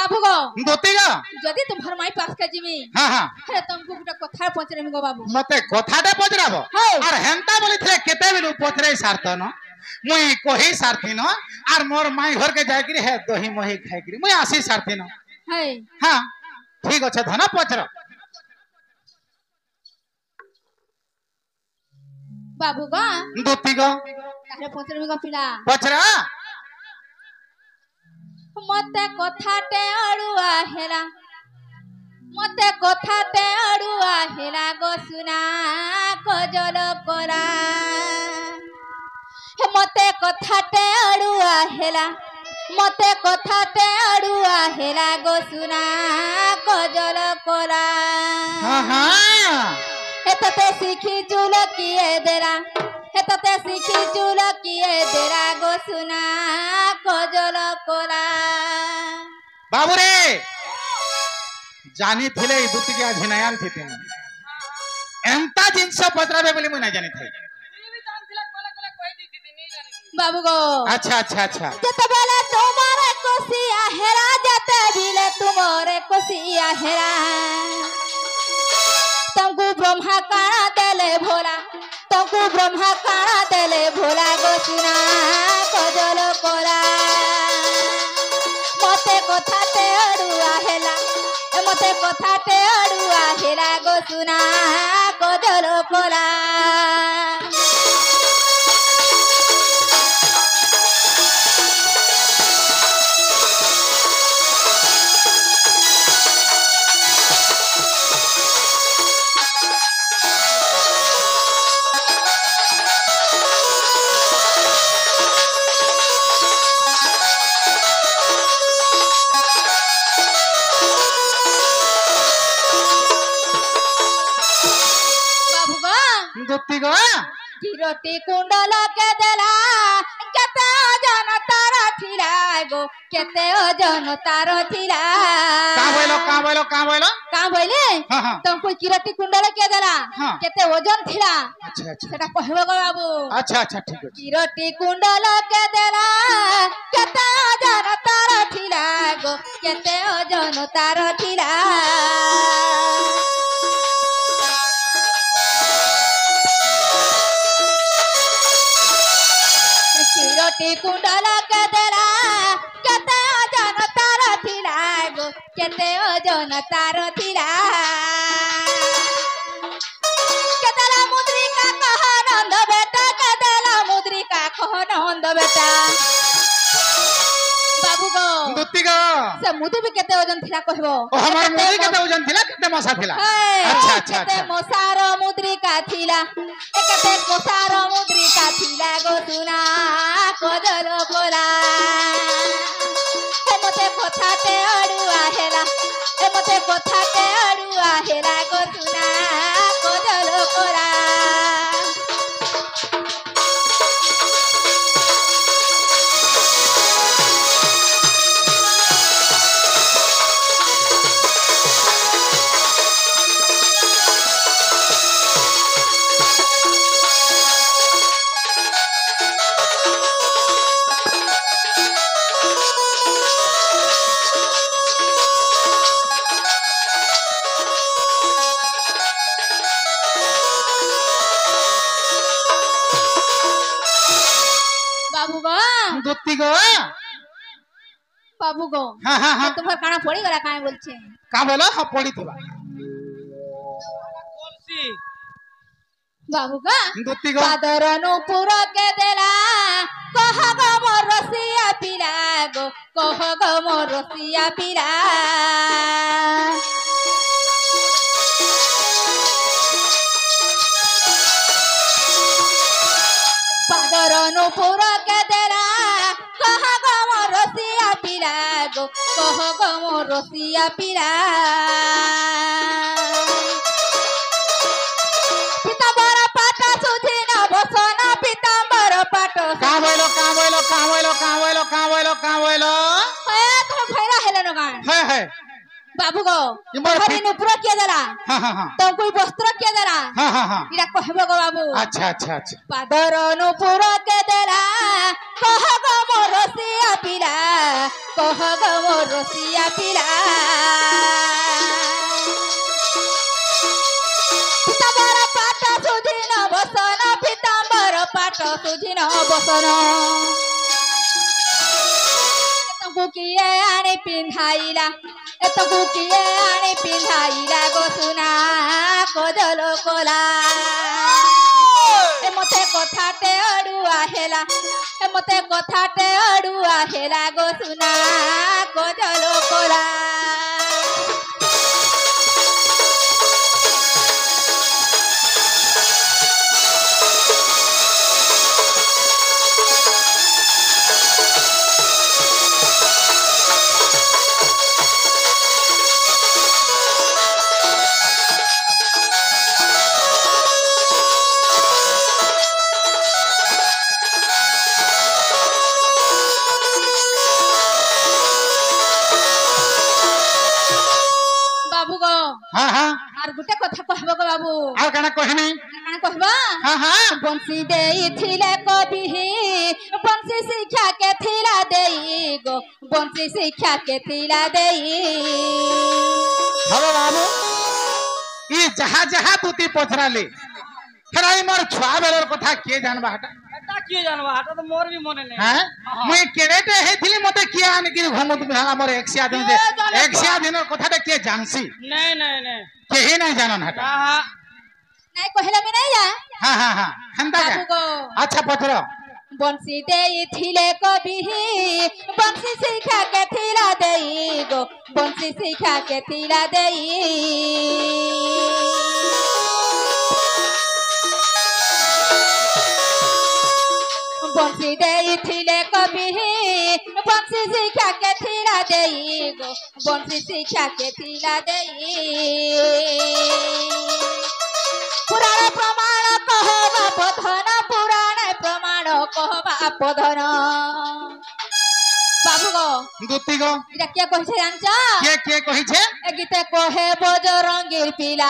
बाबू गो दोती गो जदी तुम्हार माई पास का जिमी हां हां हे तुमको गुटा कथा पचरेमी गो बाबू मते कथाटे पचराबो आर हेंता बोली थे केते बिलु पचरे सारतो न मुई कहि सारथि न आर मोर माई घर के जाय कि हे दही मही खाइ कि मुई आसी सारथि न है हां ठीक अछि धन पचर बाबू गो दोती गो तारे पचरेमी गो पिला पचरा मते कथाटे अड़ुआ हेला मते कथाटे अड़ुआ हेला गो सुना कजल कोरा हे मते कथाटे अड़ुआ हेला मते कथाटे अड़ुआ हेला गो सुना कजल कोरा हां हां हे तते सीखी चुल किए देला हे तते सीखी चुल किए देला गो सुना कजल कोरा बाबू रे जानी थिले दुती के अभिनयन थिते एंता जिंस पचराबे बोली मुई ना जानी थई बाबू गो अच्छा अच्छा अच्छा जते बेले तुम्हारे कोसिया हेरा जते बिले तुम्हारे कोसिया हेरा तुमको ब्रह्मा काना देले भोला तुमको ब्रह्मा काना देले भोला गो सुना कजल कोरा मते कथाते अड़ुआ हेला मते कथाते अड़ुआ हेला गो सुना कजल कोरा दोती गो किरोटी कुंडल के देला केते ओजन तार थिला गो केते ओजन तार थिला का बोलो का बोले हां हां तुमको किरोटी कुंडल के देला केते ओजन थिला अच्छा अच्छा सेटा कहबो गो बाबू अच्छा अच्छा ठीक है किरोटी कुंडल के देला केते ओजन तार थिला गो केते ओजन तार थिला किरोटी कुंडल के देला केते ओजन तार थिला गो केते ओजन तार थिला केतेला मुद्रिका कह नंद बेटा केतेला मुद्रिका कह नंद बेटा बाबू गो दोती गो से मुद्री भी केते ओजन थिला कहबो ओ हमर मुद्री केते ओजन थिला केते मसा थिला अच्छा अच्छा केते मसार मुद्रिका थिला केते मसार मुद्रिका थिला गो सुना कजल कोरा हे मते कथाते अड़ुआ हेला हे मते कथाते अड़ुआ हेला गो सुना कजल कोरा दोती गो बाबू गो हां हां हां तुम्हार काना पड़ी गला काहे बोलछे का बोलो हां पड़ी थिबा बाबू का दोती गो पादरनु पुर के देला कह गो मोर रसिया पिला गो कह गो मोर रसिया पिला पादरनु पुर के देला कह गो मोर रसिया पिला गो कह गो मोर रसिया पिला पितांबर पाट सुधी न बसन पितांबर पाट का बोलो ए तुम भैरा हेले न गाय है बाबू गो इमर हरी नुपुर किए देला हाँ हाँ हाँ तो कोई वस्त्र किए देला हाँ हाँ हाँ इरा कहबो गो बाबू अच्छा अच्छा अच्छा पादर नुपुर के देला कह गो मोर रसिया पिला कह गो मोर रसिया पिला पिताम्बर पाट सुधिन बसन पिताम्बर पाट सुधिन बसन एतकु किए आनी पिंधाइला एतकु किए आनी पिंधाइला गो सुना कजल कोला ए मते कथाटे अडुआ हेला ए मते कथाटे अडुआ हेला गो सुना कजल कोला बाबू गो हाँ हाँ आर गुटे कथा कहबो गो बाबू और कना कहनी काना कहबा हाँ हाँ बंसी देई थिले कवि बंसी शिक्षा के थिला देई गो बंसी शिक्षा के थिला देई हेलो बाबू ये जहाँ जहाँ तुती पथराली हेराई मोर छुआ बेलर कथा के जानबा हटा এটা কি জানবা এটা তো মোর भी মনে নেই हैं मुई केडेटे हेथिली मते के आन कि घुमत बिहाला मोर 100 दिन जे 100 दिनर कथाटा के जानसी नहीं नहीं नहीं केही नहीं जानन हटा हां नहीं कहला में नहीं जा हाँ हाँ हाँ हंदा बाबू का गो अच्छा पथरो बंसी देई थिले कवि बंसी शिक्षा के थिला देई गो बंसी शिक्षा के थिला देई बंसी देई थिले कवि बंसी शिक्षा के थिला देई गो बंसी शिक्षा के थिला देई पुराण प्रमाण कहबा पधन पुराण प्रमाण कहबा पधन बाबू गो दुती गो এটা কে কইছে জানছ के कहि छे এ গীতে কহে বজরঙ্গীর পিলা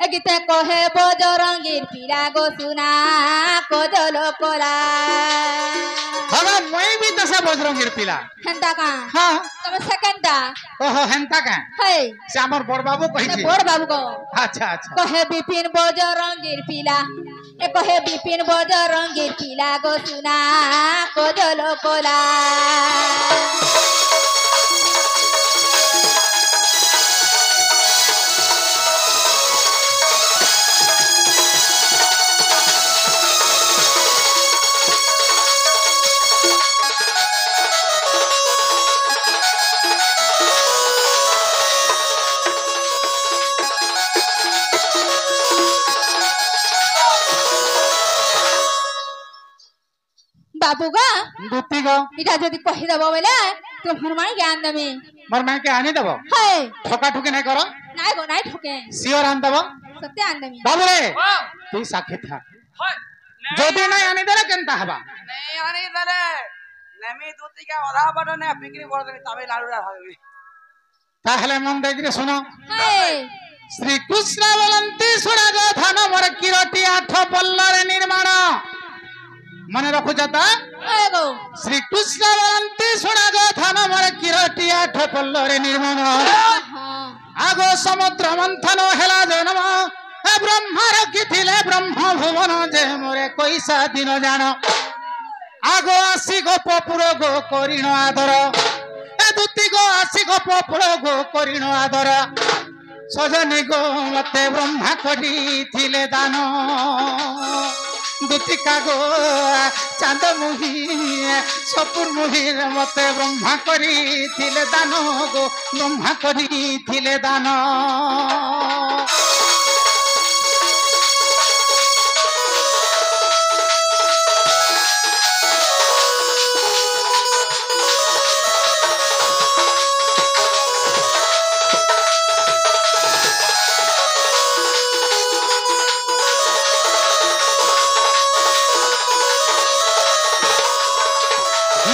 এ গীতে কহে বজরঙ্গীর পিলা গো সুনা কজল কোলা हला मुई भी तसे बजरंगीर पिला হেন্দা কা हाँ তুমি সেকেন্ডা ओहो हेंता का হেই से हमर बड़ बाबू कहि छे বড় বাবু গো अच्छा अच्छा কহে বিপিন বজরঙ্গীর পিলা এ কহে বিপিন বজরঙ্গীর পিলা গো সুনা কজল কোলা बाबू गा दुती गो इटा যদি কহি দেব বলে তোমার মাই জ্ঞান দেবে मोर माई के आनी देबो হাই ठोका ठुकी नहीं करो নাই গো নাই ঠকে सियोर आन देबो সত্যি আন দেবে बाबू रे हां तू साखी था হয় যদি नहीं आनी देले केनता हबा নেই আনি দলে নেমি দুতিকে অধা বটনে বিক্রি করে দেবি তবে লাড়ুরা হবে তাহলে মন দেখরে শুনো হাই श्री कृष्ण बोलंती सुना गो धन मोर किरटी आठ पल्लरे निर्माण मने रखु जाता হাই গো श्री कृष्ण बोलंती सुना गो धन मोर किरटी आठ पल्लरे निर्माण হ্যাঁ आगो समुद्र मंथन हेला जन्म ए ब्रह्मा रखिथिले ब्रह्म भुवन जे मोरे कैसा दिन जान आगो आसी गो पपुर गो करिण आदर ए दुती गो आसी गो पपुर गो करिण आदर सजनी गो मते ब्रह्मा करिथिले दान दुतिका गो चांद मुही सपुर मुही मते ब्रह्मा करिथिले दान गो ब्रह्मा करिथिले दान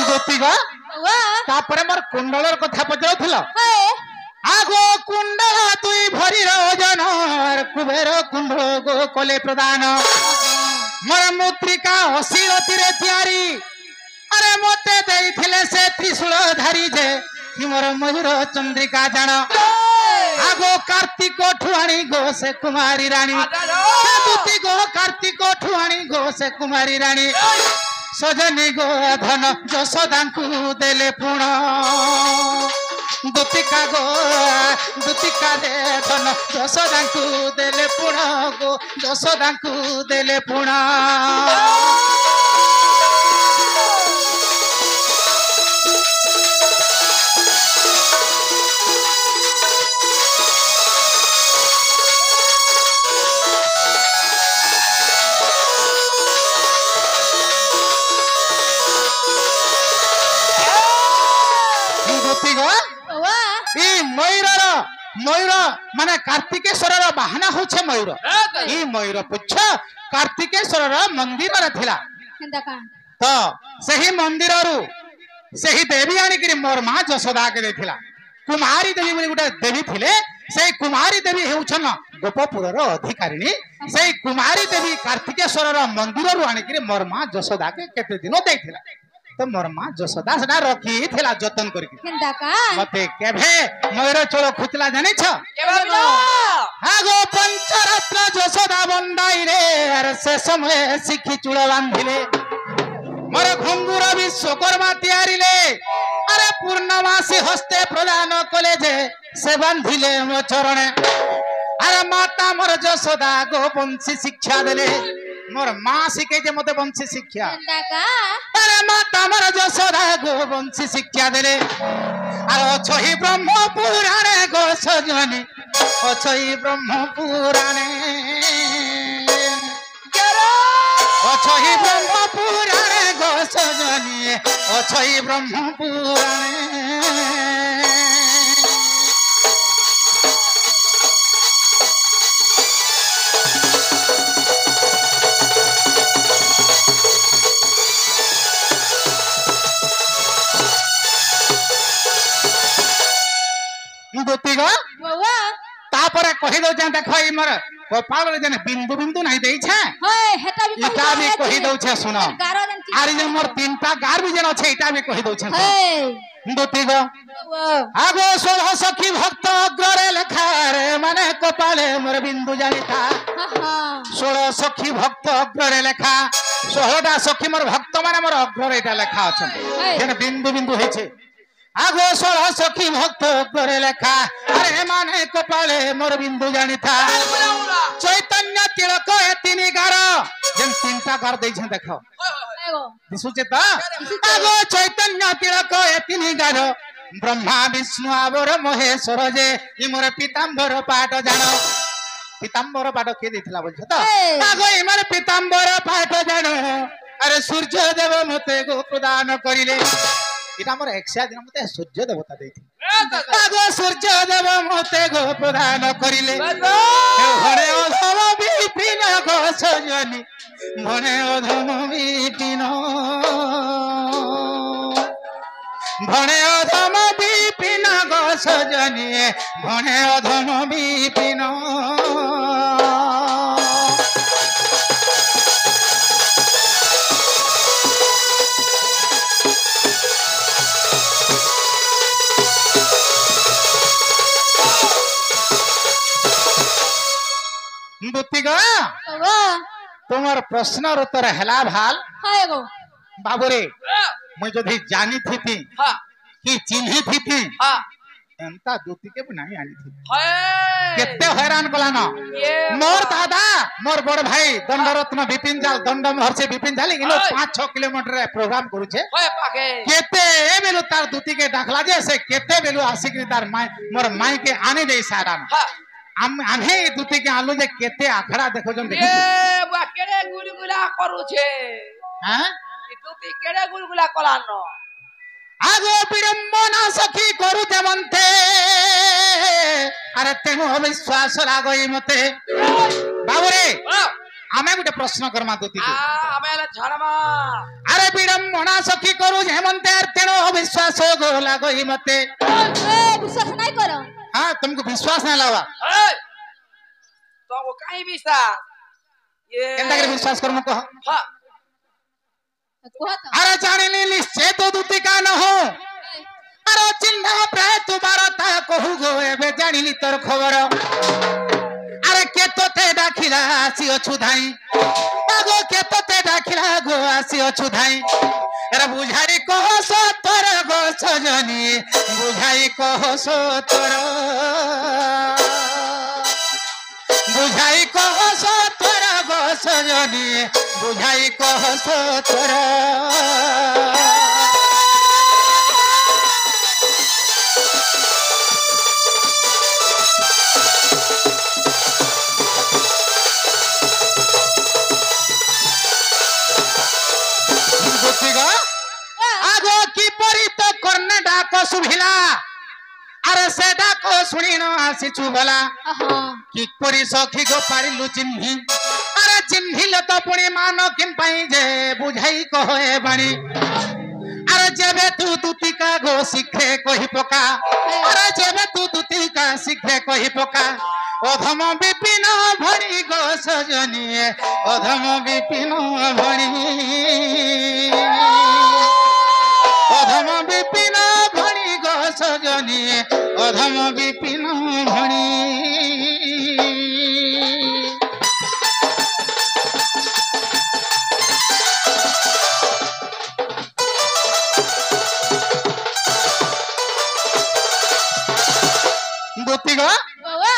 गोपी गो ওয়া तापरे मोर कुंडलर कथा पचाउथिल হাই আগো কুণ্ডল তুই ভরির ওজন আর কুবের কুণ্ড গো কলে প্রদান মোর মুদ্রিকা অশিরতিরে তিয়ারি আরে মতে দেইଥିଲେ সে ত্রিশূল ধারি যে কি মোর ময়ূর চন্দ্রিকা জান আগো কার্তিক ঠুয়াণী গো সে কুমারী রানী দুতি গো কার্তিক ঠুয়াণী গো সে কুমারী রানী সজনী গো ধন যশোদাଙ୍କୁ দেলে পুণ দুতিকা গো দুতিকা দে ধন যশোଦାଙ୍କୁ দেলে পুণ গো যশোদাଙ୍କୁ দেলে পুণ ময়ূর মানে কার্তিকেশ্বর বাহানা হচ্ছে ময়ূর এই ময়ূর পুচ্ছ কার্তিকেশ্বর মন্দির থিলা তো সেই মন্দির সেই দেবী আনিকি মোর মা যশোদা কে দেখিলা কুমারী দেবী বলে গোটে দেবী থিলে সেই কুমারী দেবী হেউছন গোপপুরর অধিকারিণী সেই কুমারী দেবী কার্তিকেশ্বর মন্দির আনিকি মোর মা যশোদা কে কেতে দিন দেইथिला तो मोर मां जसोदा सदा रखी थिला जतन करके मते केभे मयूर चोलो खुतला जानि छ हागो पंचरत्न जसोदा बंदाई रे अरे से समय सिखी चूड़ बांधिले मोर घुंगुर विश्वकर्मा तैयारीले अरे पूर्णमासी हस्ते प्रदान कले जे से बांधिले मो चरणे अरे माता मोर जसोदा गोवंशी शिक्षा देले मोर मां शिखे जे मते वंशी शिक्षा अरे माता मोर जसोदा गोवंशी शिक्षा देले अरे अछही ब्रह्म पुराणे गो सजनी अछही ब्रह्म पुराणे अछही ब्रह्म पुराणे गो सजनी अछही ब्रह्म पुराणे तापर कहि दो जे देख ई मोर कपाल रे जने बिंदु बिंदु नहीं देई छे होय हेता भी इटा भी कहि दो छे सुनो आरी जे मोर तीनटा गार भी जने छे इटा भी कहि दो छे दुती गो आगो सोलह सखी भक्त अग्रे लेखा रे माने कपाले मोर बिंदु जानिता सोलह सखी भक्त अग्रे लेखा 16टा सखी मोर भक्त माने मोर अग्रे एटा लेखा अछि जने बिंदु बिंदु हे छे आगो 16 सखी भक्त करे लेखा अरे माने कपाले मोर बिंदु जानी था चैतन्य तिलक ए तीनी गार जन तीनटा गार देइ छ देखो दिसुचे त आगो चैतन्य तिलक ए तीनी गार ब्रह्मा विष्णु आवर महेश्वर जे इ मोर पीतांबर पाठ जानो पीतांबर पाठ के देथिला बोल छ त आगो इ मोर पीतांबर पाठ जानो अरे सूर्य देव मते गो प्रदान करिले इटा मोर 100 दिन मते सूर्य देवता देथि आगो सूर्य देव मते गो प्रदान करिले घरे अधम विपिन गो सजनी घरे अधम विपिन घरे अधम विपिन गो सजनी घरे अधम विपिन तुम्हार प्रश्न उत्तर हला भाल बाबू रे मैं जदि जानी थी कि चिन्ही थी एंता दूती के नहीं आनी थी केते हैरान कला न मोर दादा मोर बड़ भाई दंडरत्न विपिन जाल दंड महर्षि विपिन जाल इनो 5-6 किलोमीटर रे प्रोग्राम करू छे केते बेलु तार दूती के डाकला जे से केते बेलु आसिक तार माय मोर माई के आने दे सारा आम्हे दूती के आलू जे केते आखड़ा देखो जन देखि ए बा केड़े गुलगुला करू छे हां दूती केड़े गुलगुला कलानो आगो विडंबना सखी करू देवंते अरे तेनु अविश्वास लागई मते बाबू रे आमे गुटे प्रश्न करमा दूती के आमेला छड़मा अरे विडंबना सखी करू हेमंते तेनु अविश्वास गो लागई मते ए विश्वास नहीं करो हां हाँ तुमको विश्वास नहीं लगा तो वो कहीं विश्वास ये केंता करे विश्वास कर मुको हाँ कुह तो अरे जानिली निश्चय तो दूती का न हो अरे चिन्ह प्राय तुम्हारा ता कहू गो एबे जानिली तोर खबर अरे के तो ते डाकिला आसी अछु धाई आगो के तो ते डाकिला गो आसी अछु धाई अरे बुझाई कहो सो तोर गो सजनी बुझाई कहो सो तोर बुझाई कहो सो तोर गो सजनी बुझाई कहो सो तोर आगो की परी तो करने डाको सुभिला अरे से डाको सुनी न आसी चुबला की परी सखी गो पारिलु चिन्ही अरे चिन्हिल तो पुणी मानो किम पाई जे बुझाई कहे बाणी अरे जेबे तू तुतिका गो शिखे कहि पका अरे जेबे तू तुतिका शिखे कहि पका अधम विपिन भणी गो सजनी अधम विपिन भणी अधम विपिन भणी गो सजनी अधम विपिन भणी बुतिगो बाबा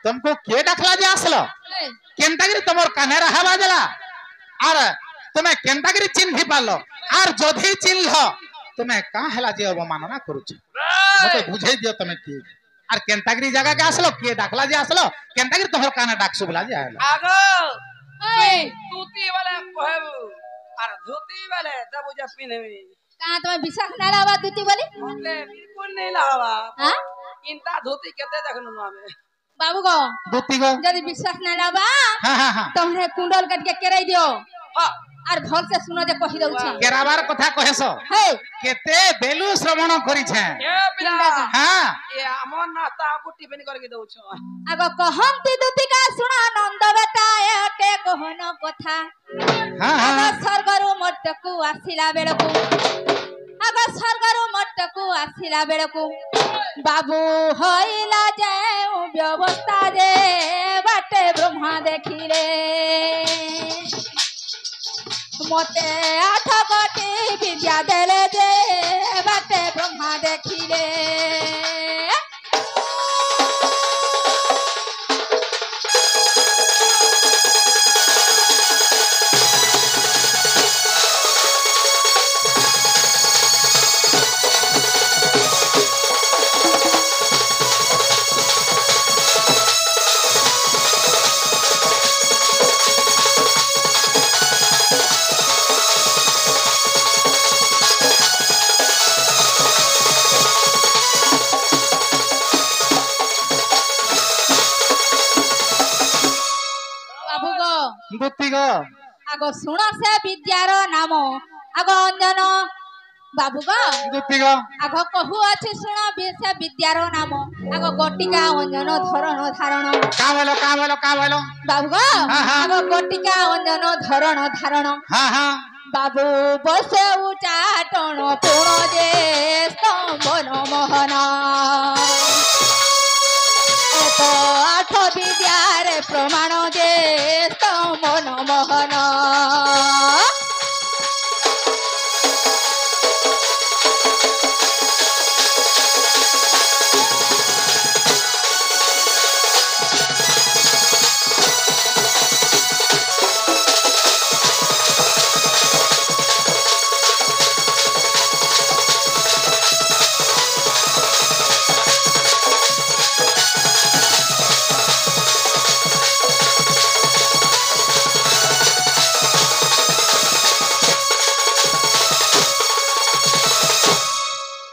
तुमको के डखला जे आसलो केंतागिरी तुमर कानेरा हवा देला अरे तुम्हें केंतागिरी चिन्ह पालो आर जोधी चिन्ह तुम्हें का हला जे अवमानना करूछ मते बुझाई दियो तुमे की आर केंतागिरी जगह के आसलो के डाकला जे आसलो केंतागिरी तोहर काना डाक सुबला जे आलो आगो ए तूती वाले कहबू और धोती वाले तब मुझे पिनवी कहां तुम्हें विश्वास ना लावा दूती बोली मतलब बिल्कुल नहीं लावा हां इनता धोती केते देखनु ना हमें बाबू गो दूती गो यदि विश्वास ना लावा हां तुमरे कुंडल कट के केराई दियो हाँ आर भल से सुनो जे कहि दउ छी केराबार कथा कहेसो हे केते बेलु श्रवण करी छे ए बिना हां ये हमर नाश्ता आपको टिफिन करके दउ छ आगो कहम ती दूती का सुना नंद बेटा एटे कहन कथा हां आगो हां स्वर्गरु मटकू आसिला बेलकू आगो स्वर्गरु मटकू आसिला बेलकू बाबू होइला जाऊ व्यवस्था जे बाटे ब्रह्मा देखिले मते आठ गटी विद्या देले जे बाटे ब्रह्मा देखिले दूती गो आगो सुन से विद्यार नाम आगो अंजन बाबू गो दूती गो आगो कहू अछि सुन से विद्यार नाम आगो गटिका अंजन धरण धारण का बोलो बाबू गो हाँ। आगो गटिका अंजन धरण धारण हां हां बाबू बसे उचाटन पूर्ण जे स्तंभन मोहन एत आठ विद्यार प्रमाण जे स्तंभन मोहन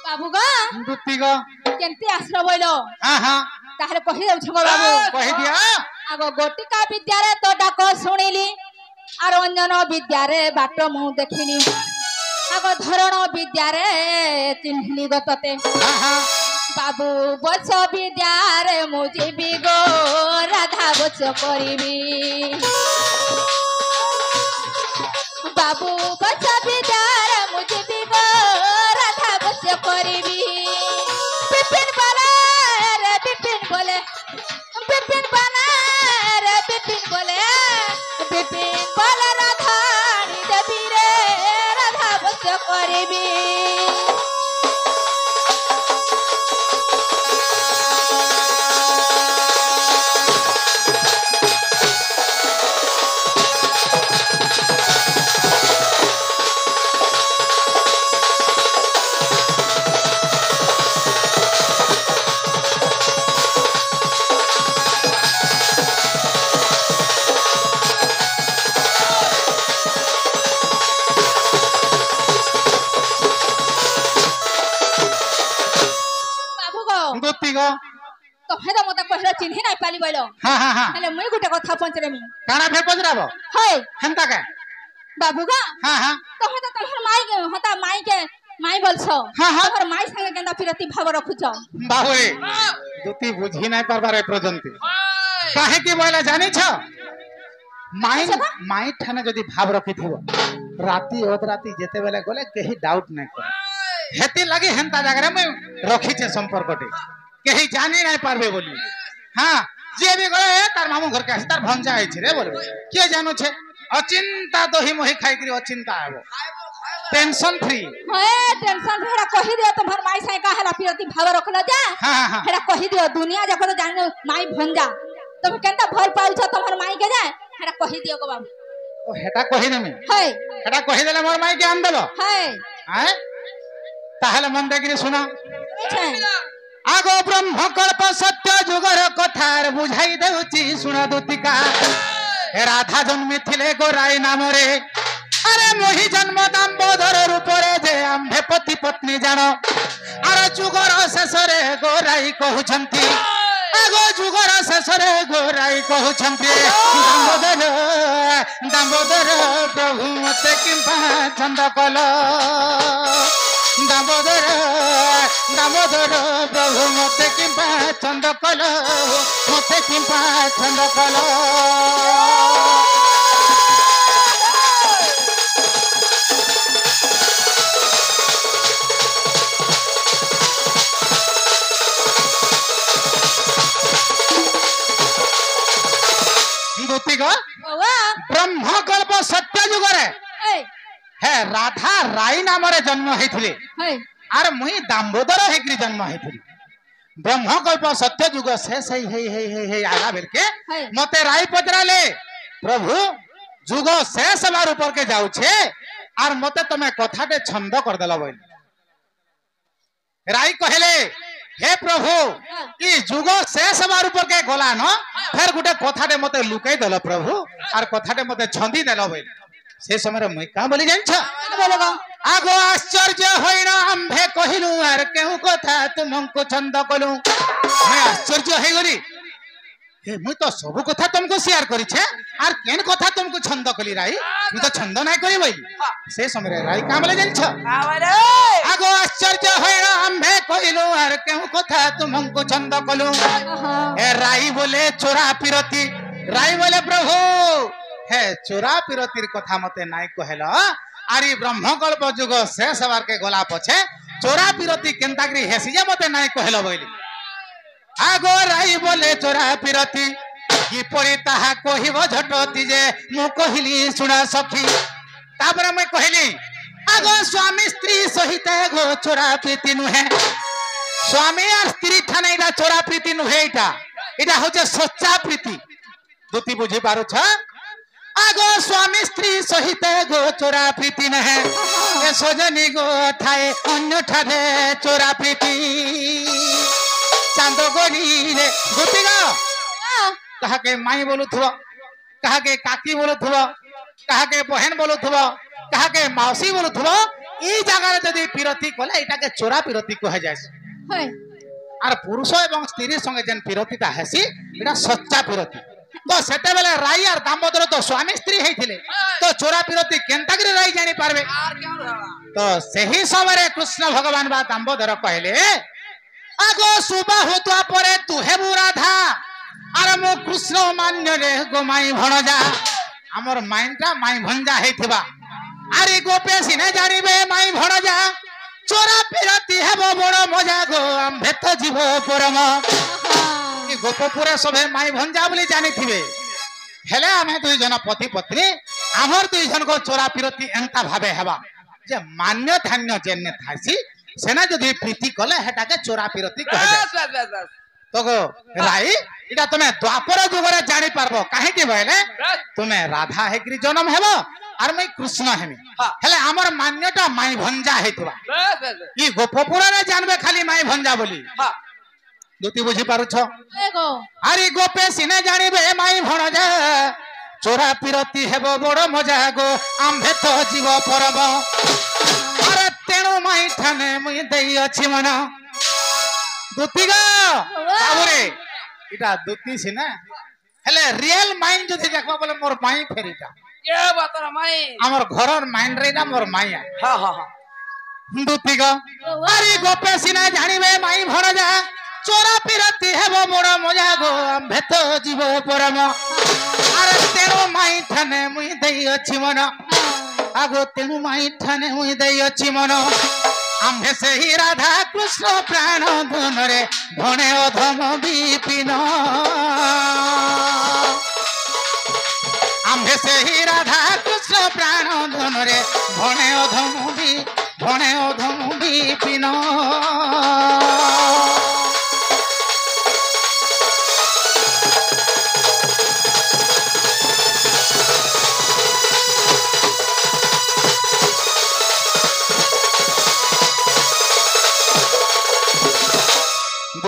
बाबू गो दूती गो केनती आश्र बोलो हां हां ताहले कहि दउ छगो बाबू कहि दिया आगो गटिका विद्यारे तो डाक शुणिली आर अंजन विद्यारे बाट मु देखिली आगो धरण विद्यारे चिन्हिली गतते हां हां বাবু বছ বিদ্যারে মু যাবি গো রাধা বছ করিবি বাবু বছ বিদ্যারে মু যাবি গো রাধা বছ করিবি বিপিন বলে রে বিপিন বলে বিপিন বলে রে বিপিন বলে রাধা দেবী রে রাধা বছ করিবি तफे तो मत कहला चिन्हि नाही पाली बोलो हां हां हां हेले मुई गुटे कथा पंचरेमी काना फे पजराबो हाय हेंता के बाबू का हां हां तफे तो तोहर माई के हता माई के माई बोलछो हां हां तोहर माई संगे केंदा फिरती भाव रखुछो बाबू रे दुती बुझी नाही परबारे प्रजंती काहे की बोला जानि छ माई माई ठाने जदी भाव रखि थिबो राती ओद राती जेते बेले गले केही डाउट नाही करे हेती लागि हेंता जगरे मैं रखि छे संपर्कटे केही जानि नाही पारबे बोली हां जे भी गले तार मामू घर के आसी तार भंजा आइ छे रे बोले के जानो छे अचिंता दही मोहि खाइ करी अचिंता आबो टेंशन फ्री होए टेंशन फ्री कहि दियो तोहर माई संगे काहेला फिरती भाव रखलो जा हां हां हेरा कहि दियो दुनिया जको तो जानो माई भंजा तुम केंता भर पाउ छ तोहर माई के जा हेरा कहि दियो गो बाबू ओ हेटा कहि देमी हाय हेटा कहि देले मोर माई के आन देलो हाय हैं ताहले मन देखिरे सुना छे आगो ब्रह्म कल्प सत्य जुगर कथार बुझाई देउची सुना दुतिका राधा जन्मी थिले गोराई नाम रे अरे मोहि जन्म दाम्बोदर रूप रे जे आम्भे पति पत्नी जान अरे जुगर शेषरे गोराई कहउछंती आगो जुगर शेषरे गोराई कहउछंती दाम्बोदर दाम्बोदर प्रभु मते किंपा छंद कल दामोदर दामोदर प्रभु मते किंपा छंद कल मते किंपा छंद कल ब्रह्म कल्प सत्य जुगरे है राधा राई नाम रे जन्म हेथिले आर मुई दामोदर हेकरी जन्म हेथिली ब्रह्म कल्प सत्य जुग शेष हे आला बेर के मते राई पजराले प्रभु जुग शेष बार ऊपर के जाउ छे आर मते तमे कथाटे छंद कर देला बोल राई कहले हे प्रभु ई जुग शेष बार ऊपर के गला न फिर गुटे कथाटे मते लुकाई देला प्रभु आर कथाटे मते छंदी देला बोल से समय मुई का बोली जान छ आगो आश्चर्य होइना आम्भे कहिलु आर केहू कथा तुमको छंद कलु मैं आश्चर्य हे गली हे मुई तो सब कथा तुमको शेयर करी छे आर केन कथा तुमको छंद कली राई मुई तो छंद नाही करी बोली से समय राई का बोले जान छ आगो आश्चर्य होइना आम्भे कहिलु आर केहू कथा तुमको छंद कलु ए राई बोले चोरा पिरती राई बोले प्रभु हे चोरा पिरतीर कथा मते नाई कहला आरी ब्रह्म कल्प जुग शेष बार के गला पछे चोरा पिरती केंतागरी हेसी जे मते नाई कहला बोली आगो राई बोले चोरा पिरती की परी ताहा कहिबो झटती जे मु कहिली सुना सखी तापर मैं कहली आगो स्वामी स्त्री सहित गो चोरा प्रीति नुहे स्वामी और स्त्री ठाने इटा चोरा प्रीति नुहे इटा होचे सच्चा प्रीति दुती बुझी पारु छ आगो स्वामी स्त्री सहित गो चोरा प्रीति नहे ए सजनी गो थाए अन्य ठारे चोरा प्रीति चांद गोली रे दुती गो कहा के माई बोलु थुबो कहा के काकी बोलु थुबो कहा के बहन बोलु थुबो कहा के मौसी बोलु थुबो ई जगह रे जदी पिरती कोला एटा के चोरा पिरती कह जाय आर पुरुष एवं स्त्री संगे जेन पिरतीटा हेसी एटा सच्चा पिरती तो सेते बेले राई और दामोदर तो स्वामी स्त्री हेथिले तो चोरा पिरती केंतागरी राई जानी पारबे तो सही समय कृष्ण भगवान बा दामोदर कहले आगो सुबा होता परे तू हेबु राधा आरे मो कृष्ण मान्य रे गो माई भणजा हमर माइंडा माई भंजा हेथिबा आरे गोपे सिने जानिबे माई भणजा चोरा पिराती हेबो बड़ मजा गो आम्भे तो जीव परम ई गोपपुरे सभे माई भंजा बोली जानिथिबे हेले आमे दुई जन पति पत्नी हमर दुई जन को चोरा पिरती एंता भाबे हेबा जे मान्य धान्य जेने थासी सेना जदी प्रीति कले हेटा के चोरा पिरती कहे बस बस बस बस तो गो राई इटा तुमे द्वापर जुगरे जानि पारबो काहे कि बहले तुमे राधा हेकरी जन्म हेबो आर मैं कृष्ण हेमी हाँ। हेले हमर मान्यता माई भंजा हेतबा बस बस ई गोपपुरा रे जानबे खाली माई भंजा बोली हाँ दुती बुझी पारु छ एगो आरे गोपे सिने जानिबे माई भणजा चोरा पिरती हेबो बड़ मजा गो आम्भे तो जीव परब अरे तेणु माई ठाने मुई देई अछि मन दुती गो बाबुरे इटा दुती सिने हेले रियल माइंड जदी देखबा बोले मोर माई फेरिटा ये बात रे माई हमर घरर माइंड रेटा मोर माईया हाँ हाँ हाँ दुती गो अरे गोपे सिने जानिबे माई भणजा चोरा पिरती हेबो बड़ मजा गो आम्भे तो जीव परम अरे तेणु माई ठाने मुई देई अछि मन आगो तेणु माई ठाने मुई देई अछि मन आम्भे से ही राधा कृष्ण प्राण धनरे धने अधम विपिन आम्भे से ही राधा कृष्ण प्राण धनरे धने अधम विपिन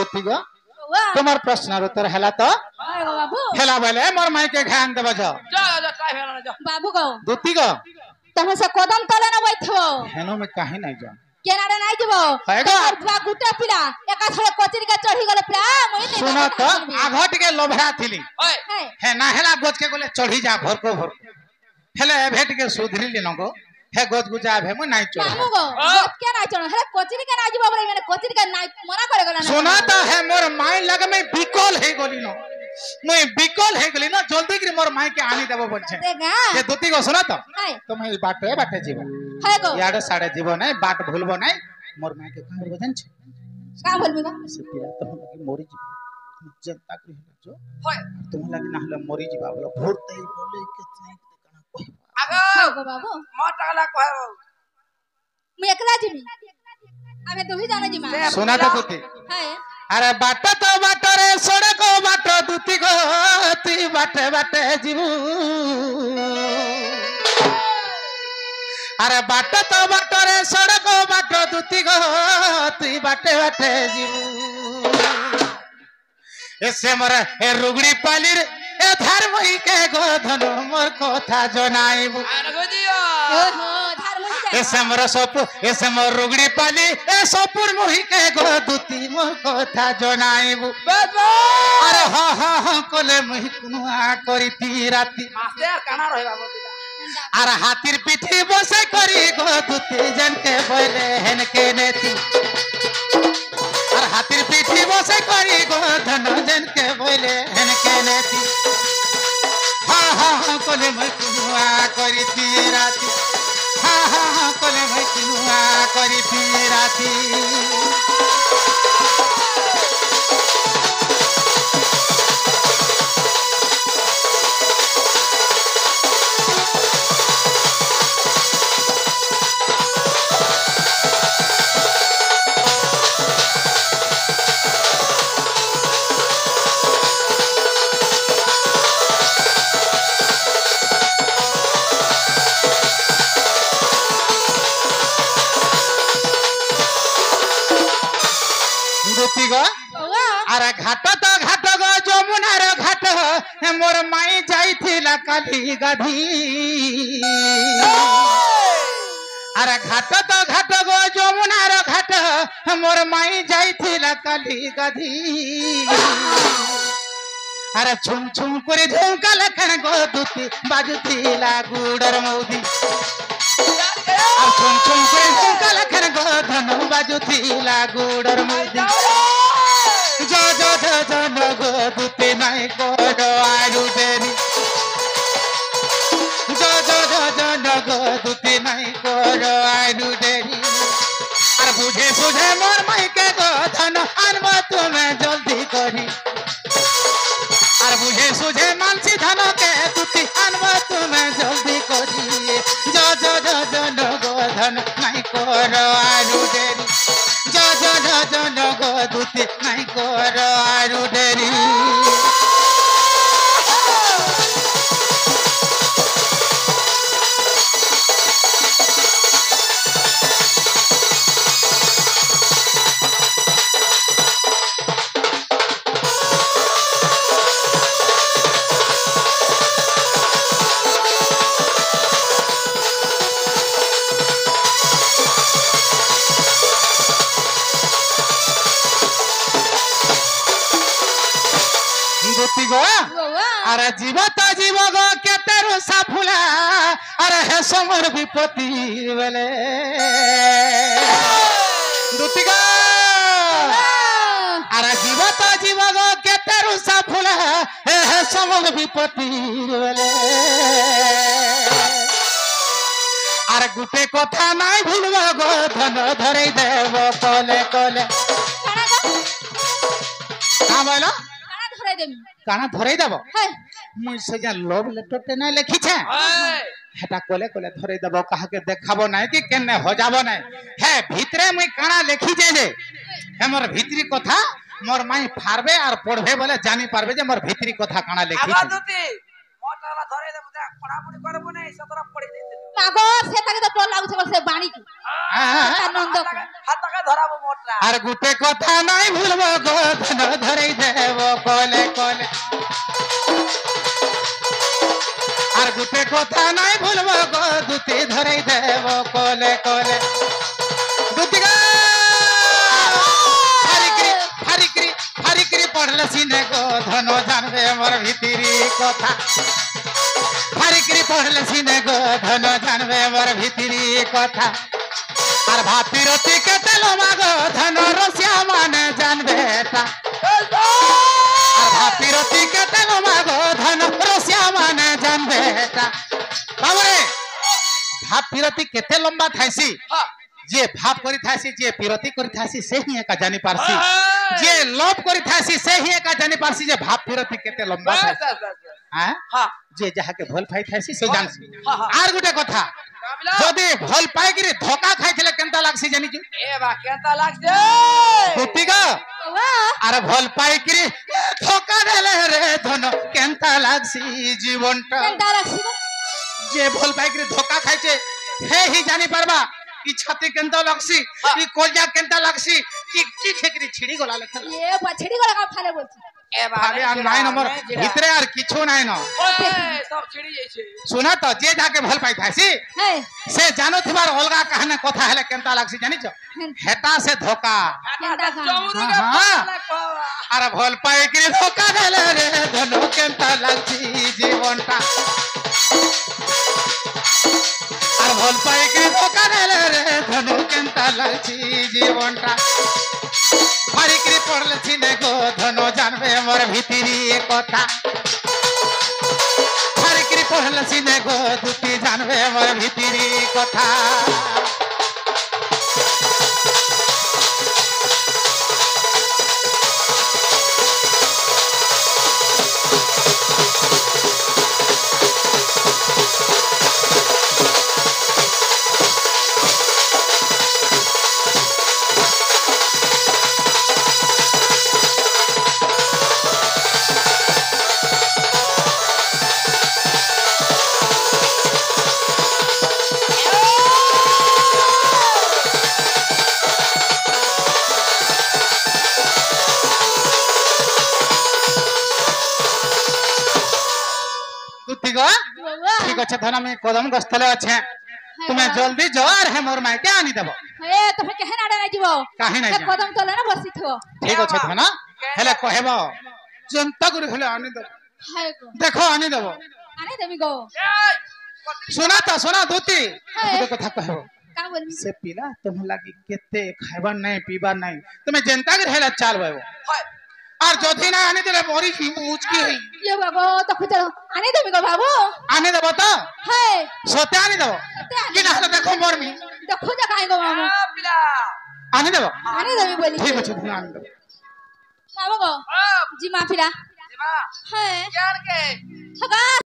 तुम्हार प्रश्न उत्तर हैला तो एगो बाबू हेला बेले मोर माई के ध्यान देबो जो जा जा काय भेल जा बाबू गो दुती गो तमे से कदम तले न बैठो हेनो में काहे नहीं जा केनाडा नाही जीवो हैगो। तोर बुआ गुटा पिला एका थळे कोचरी का चढ़ी गले प्रा मोई नहीं सुनो तो आघट के लोभरा थिली ओए है हे ना हेला गोज के गोले चढ़ी जा भर को हेले भेट के सुधरी लिनो गो हे गोज गुजा भे मु नाही चढ़ बाबू गो बात के नाही चढ़ हरे कोचरी के नाही जीवो बरे मैंने कोचरी का नाही मना करे गला ना सुना तो है मोर माई लग में बिकल हे गोली नो मुई बिकल हे गोली ना जल्दी कर मोर माई के आनी देबो बोलछे देगा ये दुती गो सुना तो है तुम ई बाटे जीवो है गो याडे साडे जीवो नहीं बाट भूलबो नहीं मोर माई के कामर बजन छे का बोलबी गो से पिला तो लगी मोरी जीवो जनता करी जो होय तुम लगी ना हले मोरी जीवा बोलो भोरते बोले कितने कना कोई आगो है गो बाबू म टाला कहबो मैं एकला जीमी आमे तो ही जाना जीमा सुना तो दुती है अरे बाट तो बाट रे सड़क बाट दुती गो ती बाटे बाटे जीवू अरे बाट तो बाट रे सड़क बाट दुती गो ती बाटे बाटे जीवू ऐसे मोर ए रुगड़ी पाली रे ए धर्म ही के गो धन मोर कथा जनाइबू आन गो दियो ओहो धर्म ही ऐसे मोर सपु ऐसे मोर रुगड़ी पाली ए सपुर मोहि के गो दुती मोर कथा जनाइबू बस बस अरे हा कोले मोहि कुनुआ करिती राती मास्टर काना रहबा बोतिला अरे हाथीर पीठी बसे करी गो दुती जन के बोले हेन के नेती अरे हाथीर पीठी बसे करी गो धन जन के बोले हेन के नेती हा कोले मोहि कुनुआ करिती राती हा कोले मोहि कुनुआ करिती राती दुती गो ओवा अरे घाट तो घाट गो जमुनार घाट मोर माई जाइथिला काली गाधी अरे घाट तो घाट गो जमुनार घाट मोर माई जाइथिला काली गाधी अरे छुम छुम करे झुमका लखन गो दुती बाजुथिला गुडर मौदी छुम छुम करे झुमका लखन गो धनु बाजुथिला गुडर मौदी জনগ দুতে নাই কর আরু দেরি জনগ দুতে নাই কর আরু দেরি আর বুঝে সুঝে মোর মাইকে গো ধন আনব তুমি জলদি করি আর বুঝে সুঝে মানসি ধনকে দুতি আনব তুমি জলদি করি জনগ ধন নাই কর আরু দেরি জনগ দুতি নাই কর আরু দেরি আরে জীব তো জীব গো কেতে রুষা ফুলা আরে হে সমর বিপত্তি বেলে দুতি গো আরে জীব তো জীব গো কেতে রুষা ফুলা হে সমর বিপত্তি বেলে আর গুটে কথা নাই ভুলব গো ধন ধরেই দেব কলে কলে কাঁ বল কানা ধরেই দেব মুই সে যা লভ লেটরতে নাই লিখিছে হেটা কোলে কোলে ধরেই দেব কাহাকে দেখাবো নাই কি কেনে হজাব নাই হে ভিতরে মুই কানা লিখিছে যে হেমর ভিতরি কথা মোর মাই ফারবে আর পড়বে বলে জানি পারবে যে মোর ভিতরি কথা কানা লিখিছে দুতি মোটালা ধরে দেব দেখ পড়াপড়ি করব নাই সতরা পড়ি দিতে মাগো সেটাকে তো তোর লাগুছে বলছে বাণী কি আনন্দ হাতকে ধরাবো মোটরা আর গুটে কথা নাই ভুলব গো ধন ধরেই দেব কোলে কোলে আর গুটে কথা নাই ভুলব গো দুতি ধরেই দেব কোলে কোলে দুতি গো হারিকরি পড়লে সিনে গো ধন জানবে মোর ভিতরি কথা হারিকরি পড়লে সিনে গো ধন জানবে মোর ভিতরি কথা আর ভাতিরতি কেতে লোমা গো ধন রসিয়া মানে জানবে তা আর ভাতিরতি কেতে লোমা গো ধন রসিয়া মানে জানবে তা বাবুরে ভাতিরতি কেতে লম্বা থাইছি যে ভাব করি থাইছি যে বিরতি করি থাইছি সে হি একা জানি পারছি যে লোভ করি থাইছি সে হি একা জানি পারছি যে ভাব বিরতি কেতে লম্বা থাইছি হ্যাঁ যে যাহাকে ভল পাই থাইছি সে জানছি আর গুটে কথা যদি ভল পাই গিরি ধোকা খাইছিলে কেনতা লাগছি জানিছু এ বা কেনতা লাগছে দুতি গো আর ভল পাই গিরি ধোকা দেলে রে ধন কেনতা লাগছি জীবনটা কেনতা লাগছি যে ভল পাই গিরি ধোকা খাইছে হে হি জানি পারবা কি ছাতি কেনতা লাগছি কি কলজা কেনতা লাগছি কি কি খেকরি ছিড়ি গলা লেখা এ ছিড়ি গলা কা ফালে বলছি এ বা আরে আর নাই নম্বর ভিতরে আর কিছু নাই ন সব ছিড়ি যাইছে सुना तो जे जाके भल पाई थासी से जानो थिबार अलगा कहने कथा हेले केनता लागसी जानिछ हेटा से धोखा अरे भल पाई कि धोखा देले रे धनो केनता लागसी जीवनटा अरे भल पाई कि धोखा देले रे धनो केनता लागसी जीवनटा हरिकरी पड़ले छिने गो धनो जानबे मोर भितरी कथा हरिकरी पड़ले छिने गो दुती जानबे मोर भितरी कथा ठीक अच्छे धन में कदम गस्तले अच्छे तुम्हें जल्दी जोर है मोर माई के आनी देबो ए तमे केहे ना डाला जीवो काहे नहीं कदम तले ना बसी थो ठीक अच्छे धन हेले कहबो जनता गुरु हेले आनी देबो हाय को देखो आनी देबो आने देबी गो सुना धोती तो कथा कहबो का बोलबी से पिला तुम लागी केते खाइबा नहीं पीबा नहीं तुम्हें जनता गुरु हेले चाल बयो আর যদি না আনি দিলে মরি কি মুচকি ইয়ে বাবা তখন চলো আনি দেবি গো বাবু আনি দেব তো হ্যাঁ সতে আনি দেব কি না হলে দেখো মরমি দেখো যা খাই গো মামু পিলা আনি দেব আনি দেবি বলি ঠিক আছে তুমি আনি দেব বাবা গো জি মা ফিরা দিমা হ্যাঁ यार के হগা